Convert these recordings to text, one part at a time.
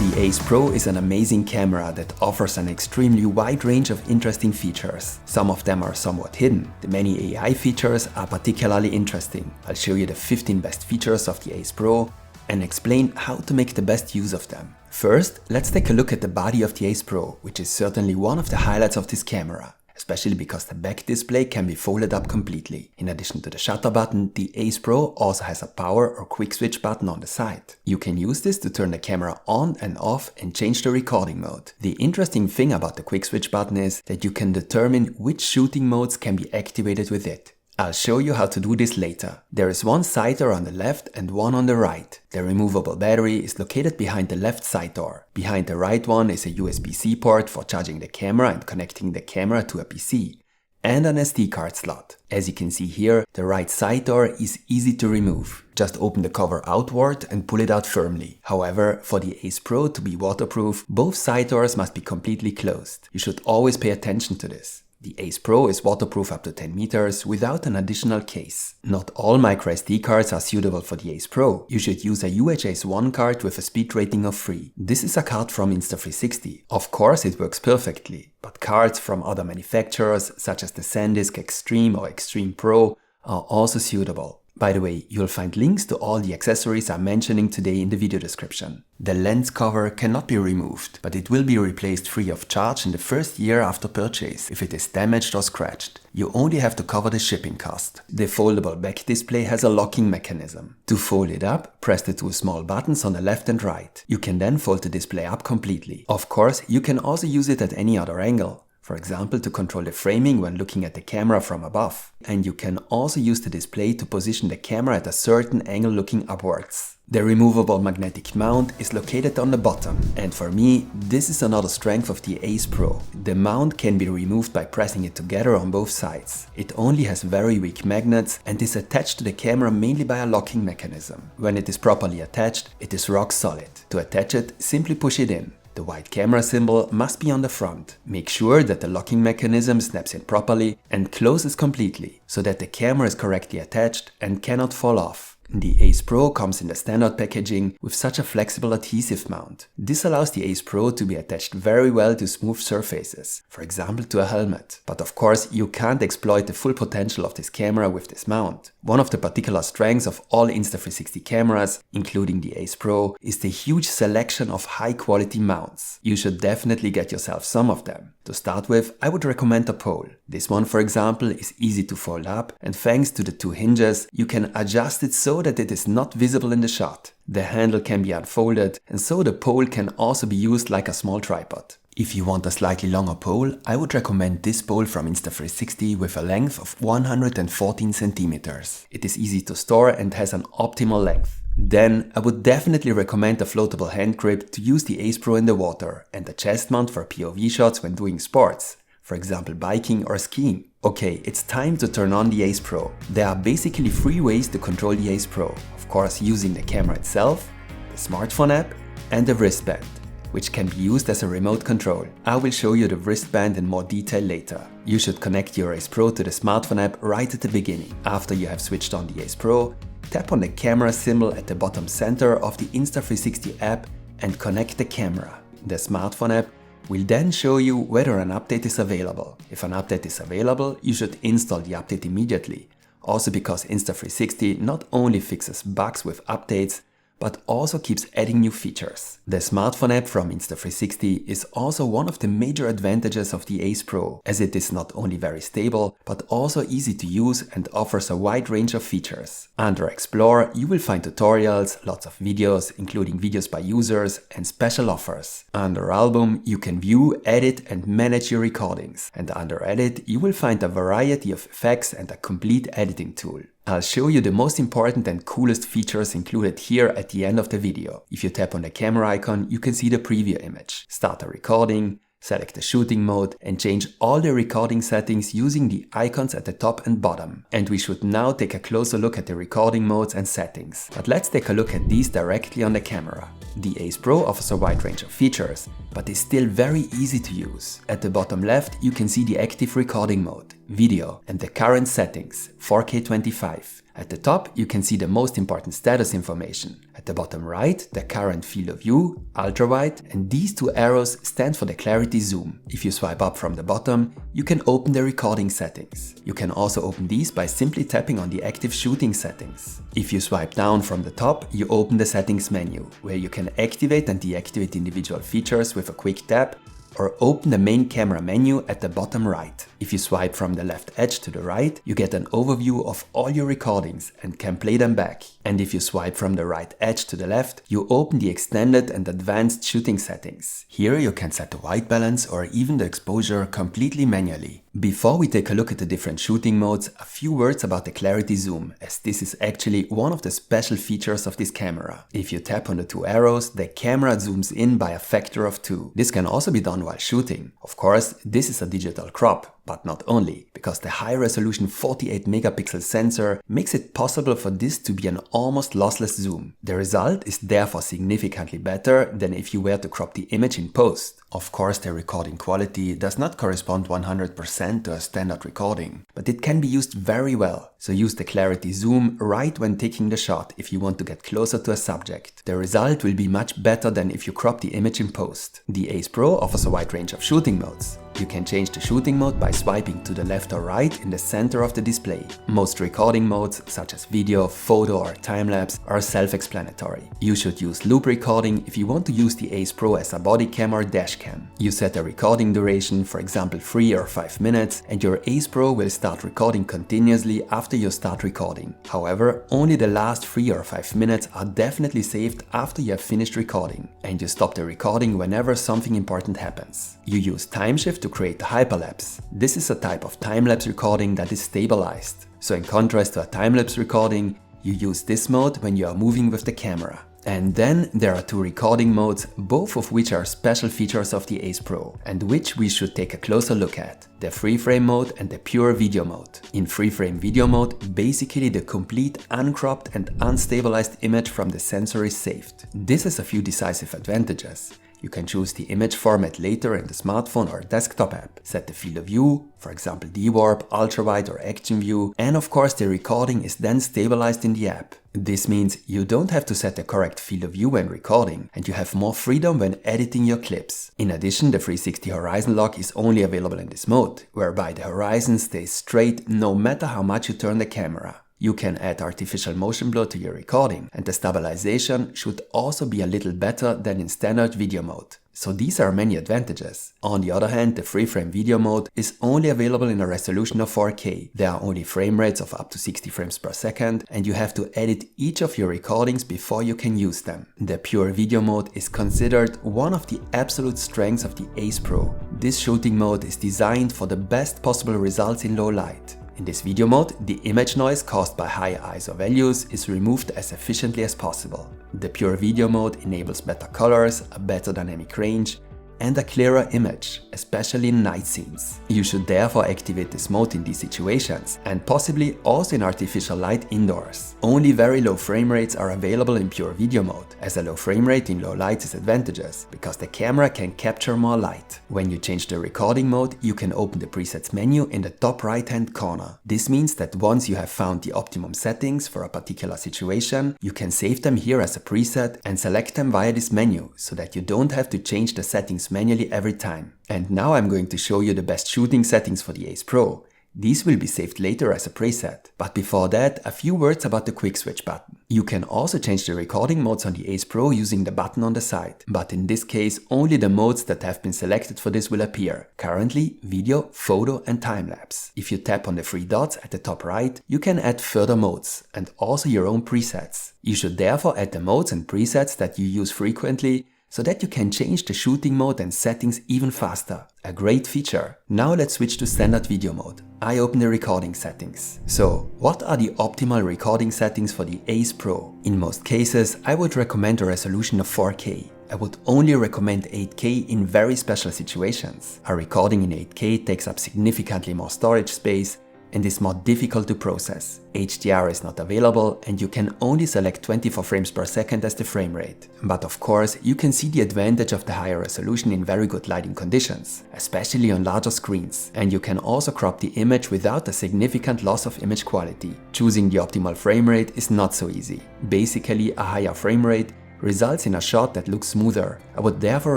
The Ace Pro is an amazing camera that offers an extremely wide range of interesting features. Some of them are somewhat hidden. The many AI features are particularly interesting. I'll show you the 15 best features of the Ace Pro and explain how to make the best use of them. First, let's take a look at the body of the Ace Pro, which is certainly one of the highlights of this camera, especially because the back display can be folded up completely. In addition to the shutter button, the Ace Pro also has a power or quick switch button on the side. You can use this to turn the camera on and off and change the recording mode. The interesting thing about the quick switch button is that you can determine which shooting modes can be activated with it. I'll show you how to do this later. There is one side door on the left and one on the right. The removable battery is located behind the left side door. Behind the right one is a USB-C port for charging the camera and connecting the camera to a PC, and an SD card slot. As you can see here, the right side door is easy to remove. Just open the cover outward and pull it out firmly. However, for the Ace Pro to be waterproof, both side doors must be completely closed. You should always pay attention to this. The Ace Pro is waterproof up to 10 meters without an additional case. Not all microSD cards are suitable for the Ace Pro. You should use a UHS-1 card with a speed rating of 3. This is a card from Insta360. Of course it works perfectly, but cards from other manufacturers such as the SanDisk Extreme or Extreme Pro are also suitable. By the way, you'll find links to all the accessories I'm mentioning today in the video description. The lens cover cannot be removed, but it will be replaced free of charge in the first year after purchase if it is damaged or scratched. You only have to cover the shipping cost. The foldable back display has a locking mechanism. To fold it up, press the two small buttons on the left and right. You can then fold the display up completely. Of course, you can also use it at any other angle. For example, to control the framing when looking at the camera from above. And you can also use the display to position the camera at a certain angle looking upwards. The removable magnetic mount is located on the bottom, and for me, this is another strength of the Ace Pro. The mount can be removed by pressing it together on both sides. It only has very weak magnets and is attached to the camera mainly by a locking mechanism. When it is properly attached, it is rock solid. To attach it, simply push it in. The white camera symbol must be on the front. Make sure that the locking mechanism snaps in properly and closes completely, so that the camera is correctly attached and cannot fall off. The Ace Pro comes in the standard packaging with such a flexible adhesive mount. This allows the Ace Pro to be attached very well to smooth surfaces, for example to a helmet. But of course, you can't exploit the full potential of this camera with this mount. One of the particular strengths of all Insta360 cameras, including the Ace Pro, is the huge selection of high-quality mounts. You should definitely get yourself some of them. To start with, I would recommend a pole. This one, for example, is easy to fold up, and thanks to the two hinges, you can adjust it so that it is not visible in the shot. The handle can be unfolded, and so the pole can also be used like a small tripod. If you want a slightly longer pole, I would recommend this pole from Insta360 with a length of 114 centimeters. It is easy to store and has an optimal length. Then I would definitely recommend a floatable hand grip to use the Ace Pro in the water, and a chest mount for POV shots when doing sports, for example biking or skiing. Okay, it's time to turn on the Ace Pro. There are basically 3 ways to control the Ace Pro. Of course, using the camera itself, the smartphone app, and the wristband, which can be used as a remote control. I will show you the wristband in more detail later. You should connect your Ace Pro to the smartphone app right at the beginning. After you have switched on the Ace Pro, tap on the camera symbol at the bottom center of the Insta360 app and connect the camera. The smartphone app will then show you whether an update is available. If an update is available, you should install the update immediately. Also because Insta360 not only fixes bugs with updates, but also keeps adding new features. The smartphone app from Insta360 is also one of the major advantages of the Ace Pro, as it is not only very stable, but also easy to use and offers a wide range of features. Under Explore, you will find tutorials, lots of videos, including videos by users, and special offers. Under Album, you can view, edit, and manage your recordings. And under Edit, you will find a variety of effects and a complete editing tool. I'll show you the most important and coolest features included here at the end of the video. If you tap on the camera icon, you can see the preview image. Start a recording, select the shooting mode, and change all the recording settings using the icons at the top and bottom. And we should now take a closer look at the recording modes and settings. But let's take a look at these directly on the camera. The Ace Pro offers a wide range of features, but is still very easy to use. At the bottom left, you can see the active recording mode, video, and the current settings, 4K 25. At the top, you can see the most important status information. At the bottom right, the current field of view, ultrawide, and these two arrows stand for the clarity zoom. If you swipe up from the bottom, you can open the recording settings. You can also open these by simply tapping on the active shooting settings. If you swipe down from the top, you open the settings menu, where you can activate and deactivate individual features with a quick tap, or open the main camera menu at the bottom right. If you swipe from the left edge to the right, you get an overview of all your recordings and can play them back. And if you swipe from the right edge to the left, you open the extended and advanced shooting settings. Here you can set the white balance or even the exposure completely manually. Before we take a look at the different shooting modes, a few words about the clarity zoom, as this is actually one of the special features of this camera. If you tap on the two arrows, the camera zooms in by a factor of 2. This can also be done while shooting. Of course, this is a digital crop, but not only, because the high-resolution 48 megapixel sensor makes it possible for this to be an almost lossless zoom. The result is therefore significantly better than if you were to crop the image in post. Of course, the recording quality does not correspond 100% to a standard recording, but it can be used very well. So use the clarity zoom right when taking the shot if you want to get closer to a subject. The result will be much better than if you crop the image in post. The Ace Pro offers a wide range of shooting modes. You can change the shooting mode by swiping to the left or right in the center of the display. Most recording modes, such as video, photo or time-lapse, are self-explanatory. You should use loop recording if you want to use the Ace Pro as a body cam or dash cam. You set a recording duration, for example 3 or 5 minutes, and your Ace Pro will start recording continuously after you start recording. However, only the last 3 or 5 minutes are definitely saved after you have finished recording, and you stop the recording whenever something important happens. You use time shift to create a hyperlapse. This is a type of time-lapse recording that is stabilized. So in contrast to a time-lapse recording, you use this mode when you are moving with the camera. And then there are two recording modes, both of which are special features of the Ace Pro, and which we should take a closer look at: the Freeframe Mode and the Pure Video Mode. In Freeframe Video Mode, basically the complete uncropped and unstabilized image from the sensor is saved. This has a few decisive advantages. You can choose the image format later in the smartphone or desktop app, set the field of view, for example D-Warp, ultrawide or action view, and of course the recording is then stabilized in the app. This means you don't have to set the correct field of view when recording, and you have more freedom when editing your clips. In addition, the 360 horizon lock is only available in this mode, whereby the horizon stays straight no matter how much you turn the camera. You can add artificial motion blur to your recording, and the stabilization should also be a little better than in standard video mode. So these are many advantages. On the other hand, the Freeframe Video Mode is only available in a resolution of 4K. There are only frame rates of up to 60 frames per second, and you have to edit each of your recordings before you can use them. The Pure Video Mode is considered one of the absolute strengths of the Ace Pro. This shooting mode is designed for the best possible results in low light. In this video mode, the image noise caused by high ISO values is removed as efficiently as possible. The Pure Video Mode enables better colors, a better dynamic range, and a clearer image, especially in night scenes. You should therefore activate this mode in these situations, and possibly also in artificial light indoors. Only very low frame rates are available in Pure Video Mode, as a low frame rate in low light is advantageous, because the camera can capture more light. When you change the recording mode, you can open the presets menu in the top right hand corner. This means that once you have found the optimum settings for a particular situation, you can save them here as a preset and select them via this menu, so that you don't have to change the settings manually every time. And now I'm going to show you the best shooting settings for the Ace Pro. These will be saved later as a preset. But before that, a few words about the quick switch button. You can also change the recording modes on the Ace Pro using the button on the side. But in this case, only the modes that have been selected for this will appear. Currently, video, photo and time-lapse. If you tap on the three dots at the top right, you can add further modes and also your own presets. You should therefore add the modes and presets that you use frequently, so that you can change the shooting mode and settings even faster. A great feature. Now let's switch to standard video mode. I open the recording settings. So, what are the optimal recording settings for the Ace Pro? In most cases, I would recommend a resolution of 4K. I would only recommend 8K in very special situations. A recording in 8K takes up significantly more storage space, and is more difficult to process. HDR is not available and you can only select 24 frames per second as the frame rate. But of course, you can see the advantage of the higher resolution in very good lighting conditions, especially on larger screens. And you can also crop the image without a significant loss of image quality. Choosing the optimal frame rate is not so easy. Basically, a higher frame rate results in a shot that looks smoother. I would therefore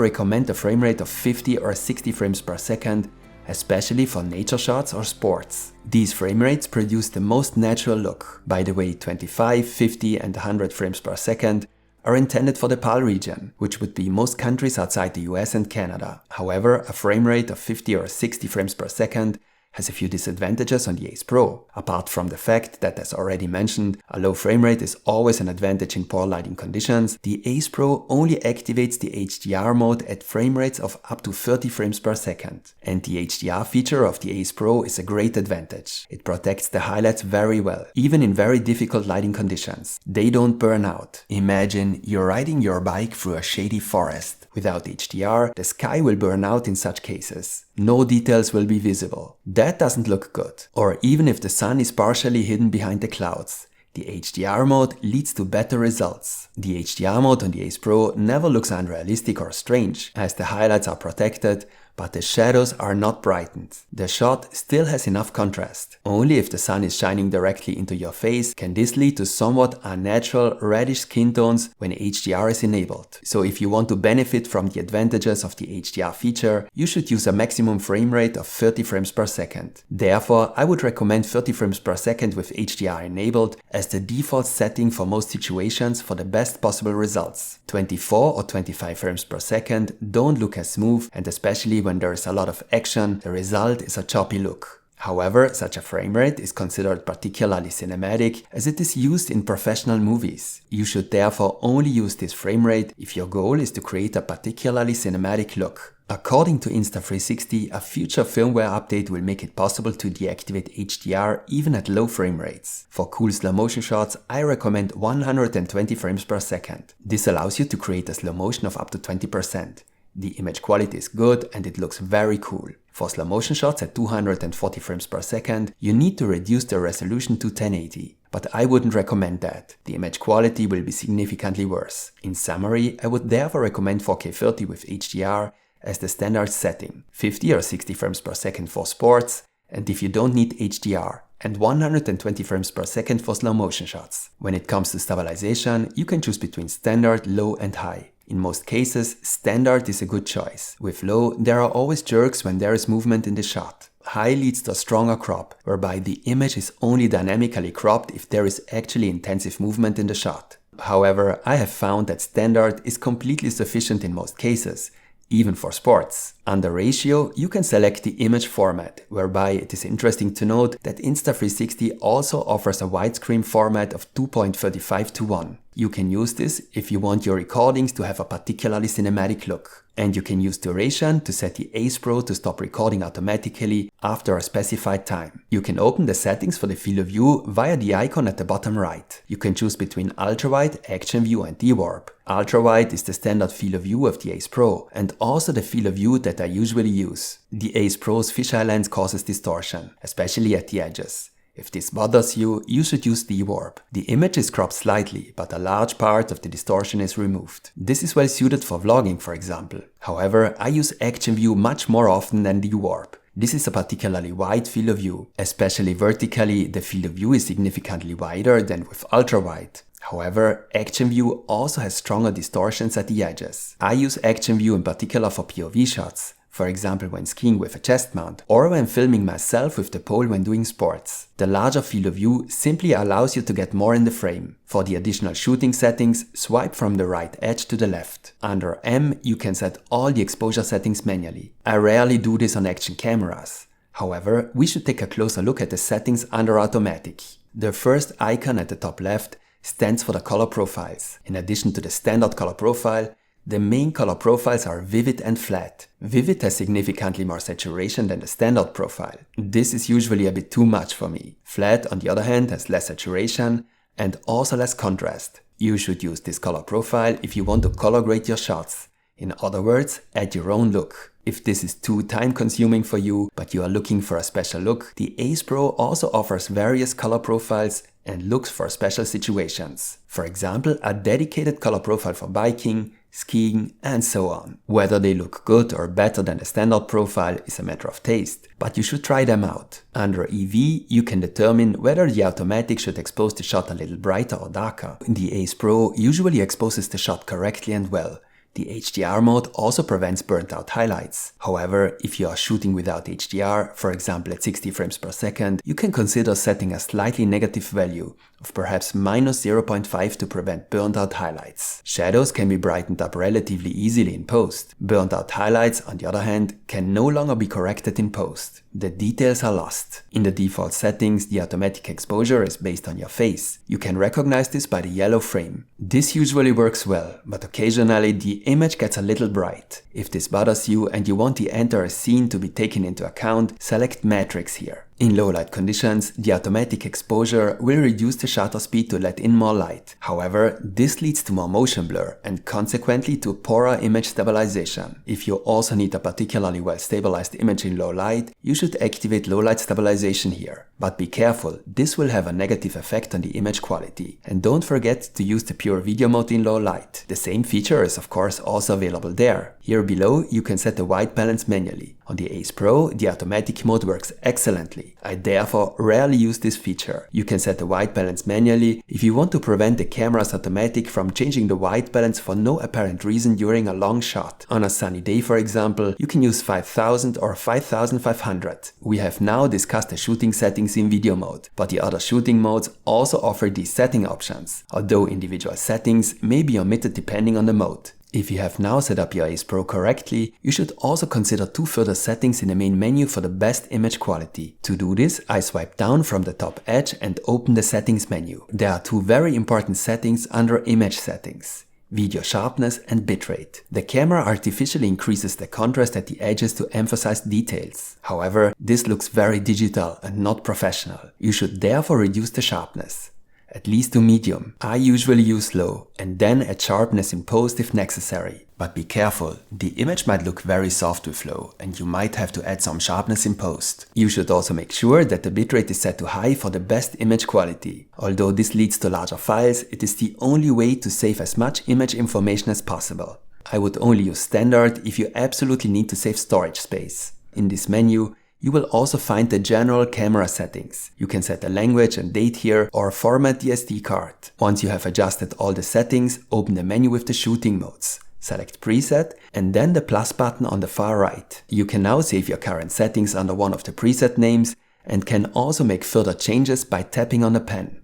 recommend a frame rate of 50 or 60 frames per second, especially for nature shots or sports. These frame rates produce the most natural look. By the way, 25, 50 and 100 frames per second are intended for the PAL region, which would be most countries outside the US and Canada. However, a frame rate of 50 or 60 frames per second has a few disadvantages on the Ace Pro. Apart from the fact that, as already mentioned, a low frame rate is always an advantage in poor lighting conditions, the Ace Pro only activates the HDR mode at frame rates of up to 30 frames per second. And the HDR feature of the Ace Pro is a great advantage. It protects the highlights very well, even in very difficult lighting conditions. They don't burn out. Imagine you're riding your bike through a shady forest. Without HDR, the sky will burn out in such cases. No details will be visible. That doesn't look good. Or even if the sun is partially hidden behind the clouds. The HDR mode leads to better results. The HDR mode on the Ace Pro never looks unrealistic or strange, as the highlights are protected, but the shadows are not brightened. The shot still has enough contrast. Only if the sun is shining directly into your face can this lead to somewhat unnatural reddish skin tones when HDR is enabled. So if you want to benefit from the advantages of the HDR feature, you should use a maximum frame rate of 30 frames per second. Therefore, I would recommend 30 frames per second with HDR enabled as the default setting for most situations for the best possible results. 24 or 25 frames per second don't look as smooth, and especially when there is a lot of action, the result is a choppy look. However, such a frame rate is considered particularly cinematic as it is used in professional movies. You should therefore only use this frame rate if your goal is to create a particularly cinematic look. According to Insta360, a future firmware update will make it possible to deactivate HDR even at low frame rates. For cool slow motion shots, I recommend 120 frames per second. This allows you to create a slow motion of up to 20%. The image quality is good and it looks very cool. For slow motion shots at 240 frames per second, you need to reduce the resolution to 1080. But I wouldn't recommend that. The image quality will be significantly worse. In summary, I would therefore recommend 4K 30 with HDR as the standard setting, 50 or 60 frames per second for sports, and if you don't need HDR, and 120 frames per second for slow motion shots. When it comes to stabilization, you can choose between standard, low and high. In most cases, standard is a good choice. With low, there are always jerks when there is movement in the shot. High leads to a stronger crop, whereby the image is only dynamically cropped if there is actually intensive movement in the shot. However, I have found that standard is completely sufficient in most cases, even for sports. Under ratio, you can select the image format, whereby it is interesting to note that Insta360 also offers a widescreen format of 2.35:1. You can use this if you want your recordings to have a particularly cinematic look. And you can use duration to set the Ace Pro to stop recording automatically after a specified time. You can open the settings for the field of view via the icon at the bottom right. You can choose between ultrawide, action view and D-warp. Ultrawide is the standard field of view of the Ace Pro and also the field of view that I usually use. The Ace Pro's fisheye lens causes distortion, especially at the edges. If this bothers you, you should use D-warp. The image is cropped slightly, but a large part of the distortion is removed. This is well suited for vlogging, for example. However, I use action view much more often than D-warp. This is a particularly wide field of view. Especially vertically, the field of view is significantly wider than with ultrawide. However, action view also has stronger distortions at the edges. I use action view in particular for POV shots. For example, when skiing with a chest mount, or when filming myself with the pole when doing sports. The larger field of view simply allows you to get more in the frame. For the additional shooting settings, swipe from the right edge to the left. Under M, you can set all the exposure settings manually. I rarely do this on action cameras. However, we should take a closer look at the settings under automatic. The first icon at the top left stands for the color profiles. In addition to the standard color profile, the main color profiles are vivid and flat. Vivid has significantly more saturation than the standard profile. This is usually a bit too much for me. Flat, on the other hand, has less saturation and also less contrast. You should use this color profile if you want to color grade your shots. In other words, add your own look. If this is too time consuming for you, but you are looking for a special look, the Ace Pro also offers various color profiles and looks for special situations. For example, a dedicated color profile for biking, skiing, and so on. Whether they look good or better than the standard profile is a matter of taste, but you should try them out. Under EV, you can determine whether the automatic should expose the shot a little brighter or darker. The Ace Pro usually exposes the shot correctly and well. The HDR mode also prevents burnt out highlights. However, if you are shooting without HDR, for example at 60 frames per second, you can consider setting a slightly negative value of perhaps -0.5 to prevent burnt out highlights. Shadows can be brightened up relatively easily in post. Burnt out highlights, on the other hand, can no longer be corrected in post. The details are lost. In the default settings, the automatic exposure is based on your face. You can recognize this by the yellow frame. This usually works well, but occasionally the image gets a little bright. If this bothers you and you want the entire scene to be taken into account, select Matrix here. In low light conditions, the automatic exposure will reduce the shutter speed to let in more light. However, this leads to more motion blur and consequently to poorer image stabilization. If you also need a particularly well stabilized image in low light, you should activate low light stabilization here. But be careful, this will have a negative effect on the image quality. And don't forget to use the pure video mode in low light. The same feature is of course also available there. Here below you can set the white balance manually. On the Ace Pro, the automatic mode works excellently. I therefore rarely use this feature. You can set the white balance manually if you want to prevent the camera's automatic from changing the white balance for no apparent reason during a long shot. On a sunny day, for example, you can use 5000 or 5500. We have now discussed the shooting settings in video mode, but the other shooting modes also offer these setting options, although individual settings may be omitted depending on the mode. If you have now set up your Ace Pro correctly, you should also consider 2 further settings in the main menu for the best image quality. To do this, I swipe down from the top edge and open the settings menu. There are 2 very important settings under image settings: video sharpness and bitrate. The camera artificially increases the contrast at the edges to emphasize details. However, this looks very digital and not professional. You should therefore reduce the sharpness, at least to medium. I usually use low and then add sharpness in post if necessary. But be careful, the image might look very soft with low and you might have to add some sharpness in post. You should also make sure that the bitrate is set to high for the best image quality. Although this leads to larger files, it is the only way to save as much image information as possible. I would only use standard if you absolutely need to save storage space. In this menu, you will also find the general camera settings. You can set the language and date here or format the SD card. Once you have adjusted all the settings, open the menu with the shooting modes. Select preset and then the plus button on the far right. You can now save your current settings under one of the preset names and can also make further changes by tapping on the pen.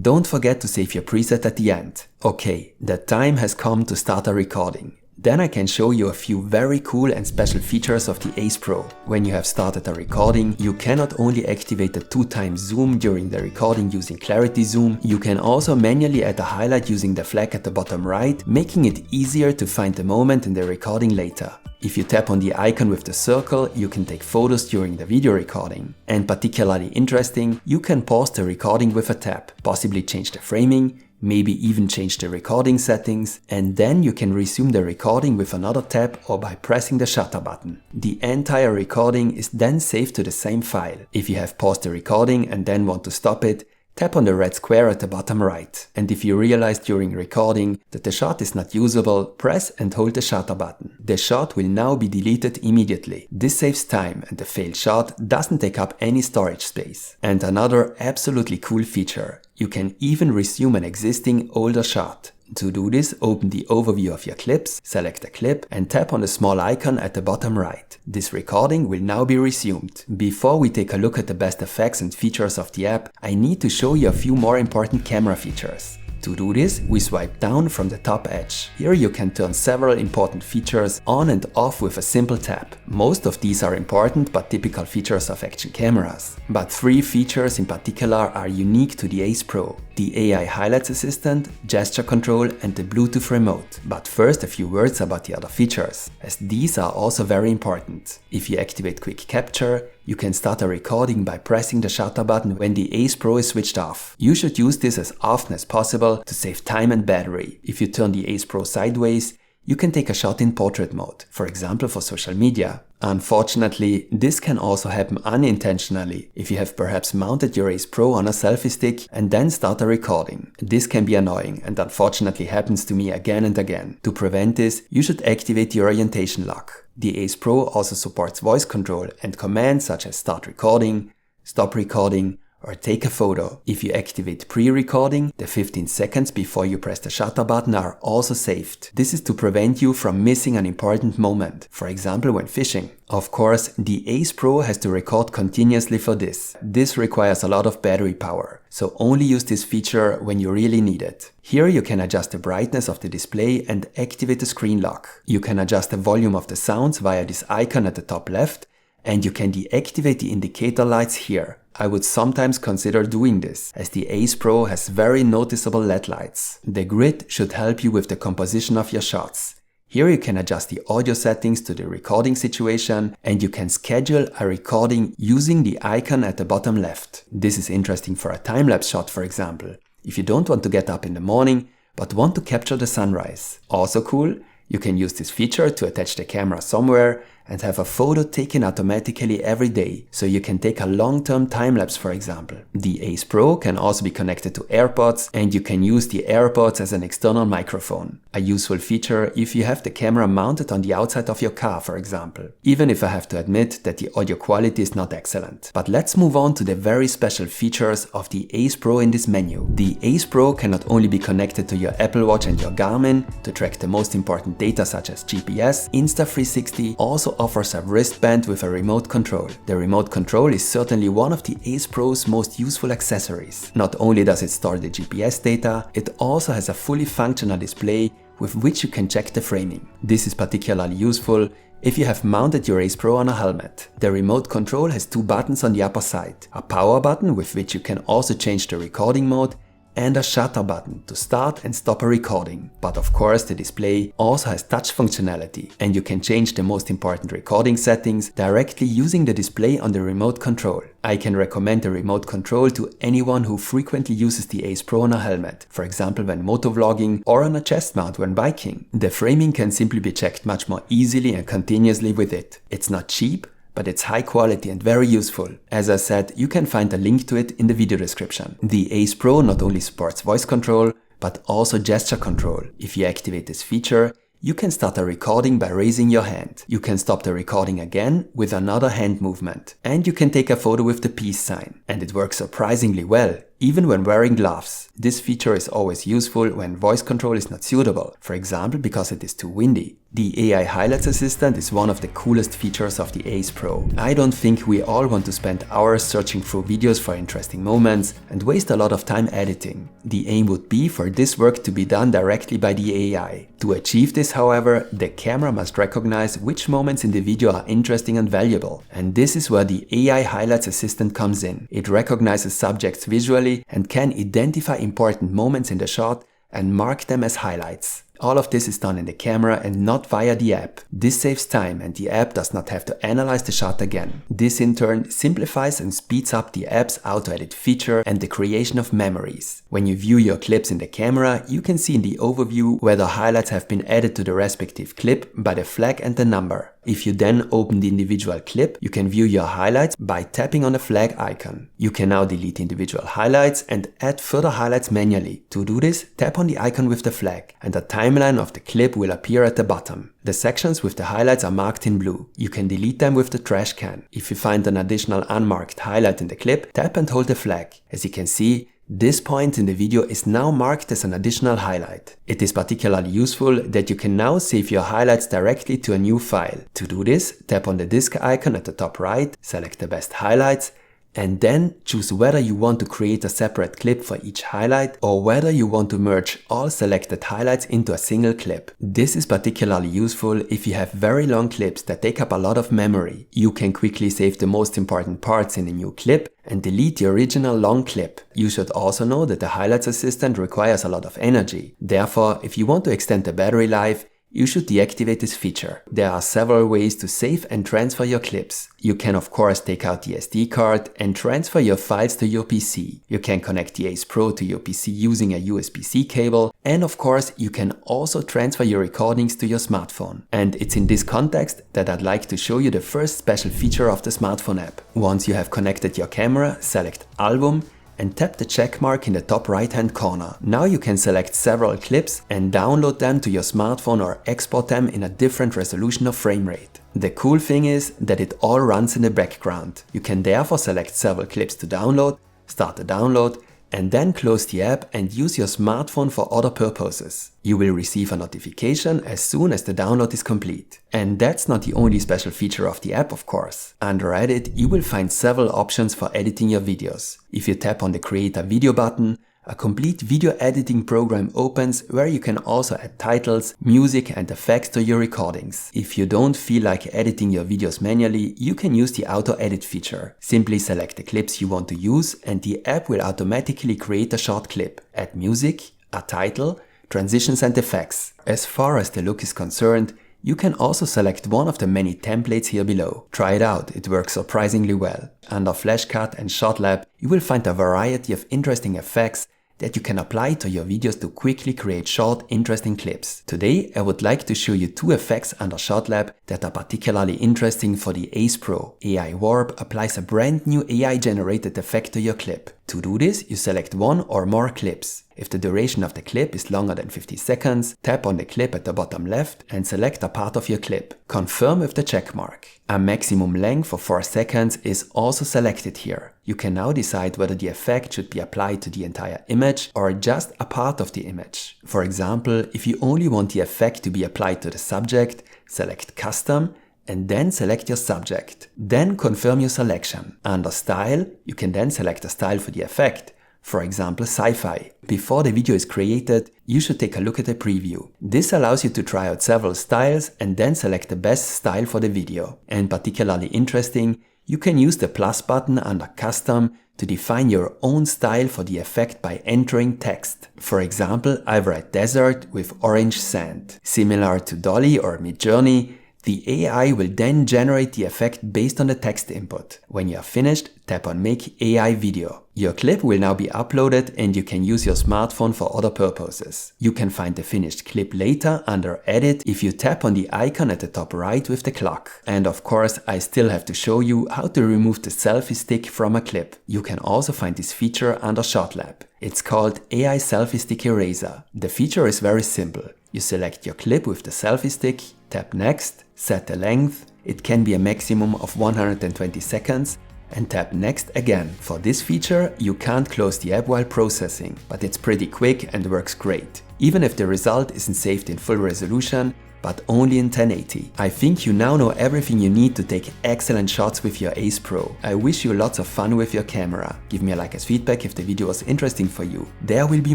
Don't forget to save your preset at the end. Okay, the time has come to start a recording. Then I can show you a few very cool and special features of the Ace Pro. When you have started a recording, you can not only activate the 2x zoom during the recording using clarity zoom, you can also manually add a highlight using the flag at the bottom right, making it easier to find the moment in the recording later. If you tap on the icon with the circle, you can take photos during the video recording. And particularly interesting, you can pause the recording with a tap, possibly change the framing, maybe even change the recording settings, and then you can resume the recording with another tap or by pressing the shutter button. The entire recording is then saved to the same file. If you have paused the recording and then want to stop it, tap on the red square at the bottom right. And if you realize during recording that the shot is not usable, press and hold the shutter button. The shot will now be deleted immediately. This saves time and the failed shot doesn't take up any storage space. And another absolutely cool feature: you can even resume an existing older shot. To do this, open the overview of your clips, select a clip and tap on the small icon at the bottom right. This recording will now be resumed. Before we take a look at the best effects and features of the app, I need to show you a few more important camera features. To do this, we swipe down from the top edge. Here you can turn several important features on and off with a simple tap. Most of these are important but typical features of action cameras. But 3 features in particular are unique to the Ace Pro: the AI Highlights Assistant, gesture control and the Bluetooth remote. But first a few words about the other features, as these are also very important. If you activate Quick Capture, you can start a recording by pressing the shutter button when the Ace Pro is switched off. You should use this as often as possible to save time and battery. If you turn the Ace Pro sideways, You can take a shot in portrait mode, for example for social media. Unfortunately, this can also happen unintentionally if you have perhaps mounted your Ace Pro on a selfie stick and then start a recording. This can be annoying and unfortunately happens to me again and again. To prevent this, you should activate the orientation lock. The Ace Pro also supports voice control and commands such as start recording, stop recording, or take a photo. If you activate pre-recording, the 15 seconds before you press the shutter button are also saved. This is to prevent you from missing an important moment, for example when fishing. Of course, the Ace Pro has to record continuously for this. This requires a lot of battery power, so only use this feature when you really need it. Here you can adjust the brightness of the display and activate the screen lock. You can adjust the volume of the sounds via this icon at the top left, and you can deactivate the indicator lights here. I would sometimes consider doing this, as the Ace Pro has very noticeable LED lights. The grid should help you with the composition of your shots. Here you can adjust the audio settings to the recording situation, and you can schedule a recording using the icon at the bottom left. This is interesting for a time-lapse shot, for example, if you don't want to get up in the morning, but want to capture the sunrise. Also cool, you can use this feature to attach the camera somewhere and have a photo taken automatically every day, so you can take a long-term time-lapse, for example. The Ace Pro can also be connected to AirPods, and you can use the AirPods as an external microphone. A useful feature if you have the camera mounted on the outside of your car, for example. Even if I have to admit that the audio quality is not excellent. But let's move on to the very special features of the Ace Pro in this menu. The Ace Pro can not only be connected to your Apple Watch and your Garmin to track the most important data such as GPS, Insta360 also offers a wristband with a remote control. The remote control is certainly one of the Ace Pro's most useful accessories. Not only does it store the GPS data, it also has a fully functional display with which you can check the framing. This is particularly useful if you have mounted your Ace Pro on a helmet. The remote control has two buttons on the upper side, a power button with which you can also change the recording mode, and a shutter button to start and stop a recording. But of course the display also has touch functionality, and you can change the most important recording settings directly using the display on the remote control. I can recommend the remote control to anyone who frequently uses the Ace Pro on a helmet, for example when motovlogging or on a chest mount when biking. The framing can simply be checked much more easily and continuously with it. It's not cheap, but it's high quality and very useful. As I said, you can find a link to it in the video description. The Ace Pro not only supports voice control, but also gesture control. If you activate this feature, you can start a recording by raising your hand. You can stop the recording again with another hand movement. And you can take a photo with the peace sign. And it works surprisingly well, even when wearing gloves. This feature is always useful when voice control is not suitable, for example because it is too windy. The AI Highlights Assistant is one of the coolest features of the Ace Pro. I don't think we all want to spend hours searching through videos for interesting moments and waste a lot of time editing. The aim would be for this work to be done directly by the AI. To achieve this, however, the camera must recognize which moments in the video are interesting and valuable. And this is where the AI Highlights Assistant comes in. It recognizes subjects visually and can identify important moments in the shot and mark them as highlights. All of this is done in the camera and not via the app. This saves time and the app does not have to analyze the shot again. This in turn simplifies and speeds up the app's auto-edit feature and the creation of memories. When you view your clips in the camera, you can see in the overview whether highlights have been added to the respective clip by the flag and the number. If you then open the individual clip, you can view your highlights by tapping on the flag icon. You can now delete individual highlights and add further highlights manually. To do this, tap on the icon with the flag and a timeline of the clip will appear at the bottom. The sections with the highlights are marked in blue. You can delete them with the trash can. If you find an additional unmarked highlight in the clip, tap and hold the flag. As you can see, this point in the video is now marked as an additional highlight. It is particularly useful that you can now save your highlights directly to a new file. To do this, tap on the disk icon at the top right, select the best highlights, and then choose whether you want to create a separate clip for each highlight or whether you want to merge all selected highlights into a single clip. This is particularly useful if you have very long clips that take up a lot of memory. You can quickly save the most important parts in a new clip and delete the original long clip. You should also know that the Highlights Assistant requires a lot of energy. Therefore, if you want to extend the battery life, you should deactivate this feature. There are several ways to save and transfer your clips. You can of course take out the SD card and transfer your files to your PC. You can connect the Ace Pro to your PC using a USB-C cable, and of course you can also transfer your recordings to your smartphone. And it's in this context that I'd like to show you the first special feature of the smartphone app. Once you have connected your camera, select Album and tap the check mark in the top right hand corner. Now you can select several clips and download them to your smartphone or export them in a different resolution or frame rate. The cool thing is that it all runs in the background. You can therefore select several clips to download, start the download, and then close the app and use your smartphone for other purposes. You will receive a notification as soon as the download is complete. And that's not the only special feature of the app, of course. Under Edit, you will find several options for editing your videos. If you tap on the Create a Video button, a complete video editing program opens where you can also add titles, music and effects to your recordings. If you don't feel like editing your videos manually, you can use the Auto Edit feature. Simply select the clips you want to use and the app will automatically create a short clip, add music, a title, transitions and effects. As far as the look is concerned, you can also select one of the many templates here below. Try it out, it works surprisingly well. Under Flash Cut and Shot Lab, you will find a variety of interesting effects that you can apply to your videos to quickly create short, interesting clips. Today, I would like to show you two effects under Shot Lab that are particularly interesting for the Ace Pro. AI Warp applies a brand new AI-generated effect to your clip. To do this, you select one or more clips. If the duration of the clip is longer than 50 seconds, tap on the clip at the bottom left and select a part of your clip. Confirm with the check mark. A maximum length of 4 seconds is also selected here. You can now decide whether the effect should be applied to the entire image or just a part of the image. For example, if you only want the effect to be applied to the subject, select Custom and then select your subject. Then confirm your selection. Under Style, you can then select a style for the effect. For example, sci-fi. Before the video is created, you should take a look at the preview. This allows you to try out several styles and then select the best style for the video. And particularly interesting, you can use the plus button under Custom to define your own style for the effect by entering text. For example, I write desert with orange sand. Similar to Dolly or Midjourney, the AI will then generate the effect based on the text input. When you are finished, tap on Make AI Video. Your clip will now be uploaded and you can use your smartphone for other purposes. You can find the finished clip later under Edit if you tap on the icon at the top right with the clock. And of course, I still have to show you how to remove the selfie stick from a clip. You can also find this feature under Shot Lab. It's called AI Selfie Stick Eraser. The feature is very simple. You select your clip with the selfie stick, tap Next, set the length, it can be a maximum of 120 seconds, and tap Next again. For this feature, you can't close the app while processing, but it's pretty quick and works great. Even if the result isn't saved in full resolution, but only in 1080. I think you now know everything you need to take excellent shots with your Ace Pro. I wish you lots of fun with your camera. Give me a like as feedback if the video was interesting for you. There will be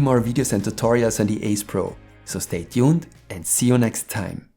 more videos and tutorials on the Ace Pro. So stay tuned and see you next time.